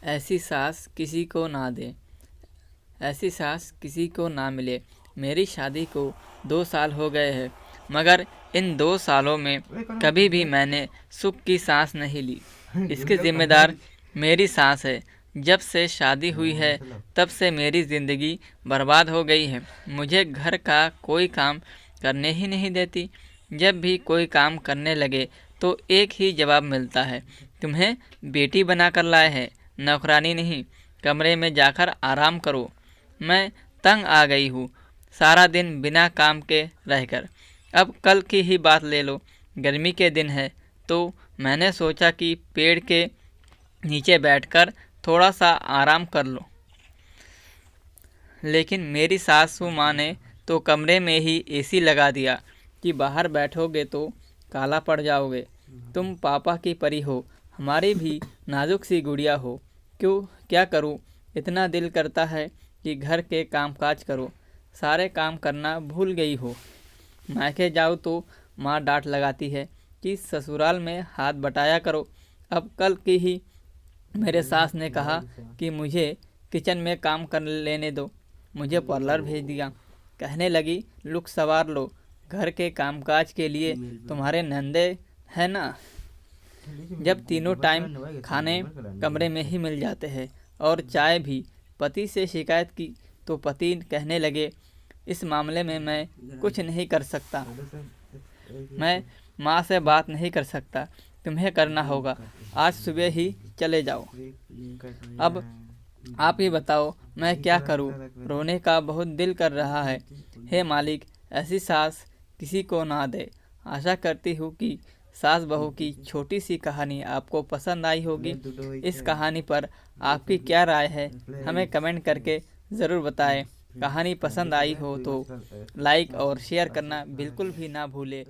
ऐसी सास किसी को ना दे, ऐसी सास किसी को ना मिले। मेरी शादी को 2 साल हो गए हैं, मगर इन 2 सालों में कभी भी मैंने सुख की सांस नहीं ली। इसकी जिम्मेदार मेरी सास है। जब से शादी हुई है तब से मेरी ज़िंदगी बर्बाद हो गई है। मुझे घर का कोई काम करने ही नहीं देती। जब भी कोई काम करने लगे तो एक ही जवाब मिलता है, तुम्हें बेटी बनाकर लाए हैं, नौकरानी नहीं। कमरे में जाकर आराम करो। मैं तंग आ गई हूँ सारा दिन बिना काम के रहकर। अब कल की ही बात ले लो, गर्मी के दिन है तो मैंने सोचा कि पेड़ के नीचे बैठकर थोड़ा सा आराम कर लो, लेकिन मेरी सासू माँ ने तो कमरे में ही एसी लगा दिया कि बाहर बैठोगे तो काला पड़ जाओगे। तुम पापा की परी हो, हमारी भी नाजुक सी गुड़िया हो। क्या करूँ, इतना दिल करता है कि घर के कामकाज करो, सारे काम करना भूल गई हो। मायके जाओ तो माँ डांट लगाती है कि ससुराल में हाथ बटाया करो। अब कल की ही मेरे सास ने कहा कि मुझे किचन में काम कर लेने दो। मुझे पार्लर भेज दिया। कहने लगी, लुक सवार लो, घर के कामकाज के लिए तुम्हारे नंदे हैं ना। जब तीनों टाइम खाने कमरे में ही मिल जाते हैं और चाय भी। पति से शिकायत की तो पति कहने लगे, इस मामले में मैं कुछ नहीं कर सकता, मैं माँ से बात नहीं कर सकता, तुम्हें करना होगा, आज सुबह ही चले जाओ। अब आप ही बताओ मैं क्या करूं, रोने का बहुत दिल कर रहा है। हे मालिक, ऐसी सास किसी को ना दे। आशा करती हूँ कि सास बहू की छोटी सी कहानी आपको पसंद आई होगी। इस कहानी पर आपकी क्या राय है, हमें कमेंट करके ज़रूर बताएं। कहानी पसंद आई हो तो लाइक और शेयर करना बिल्कुल भी ना भूलें।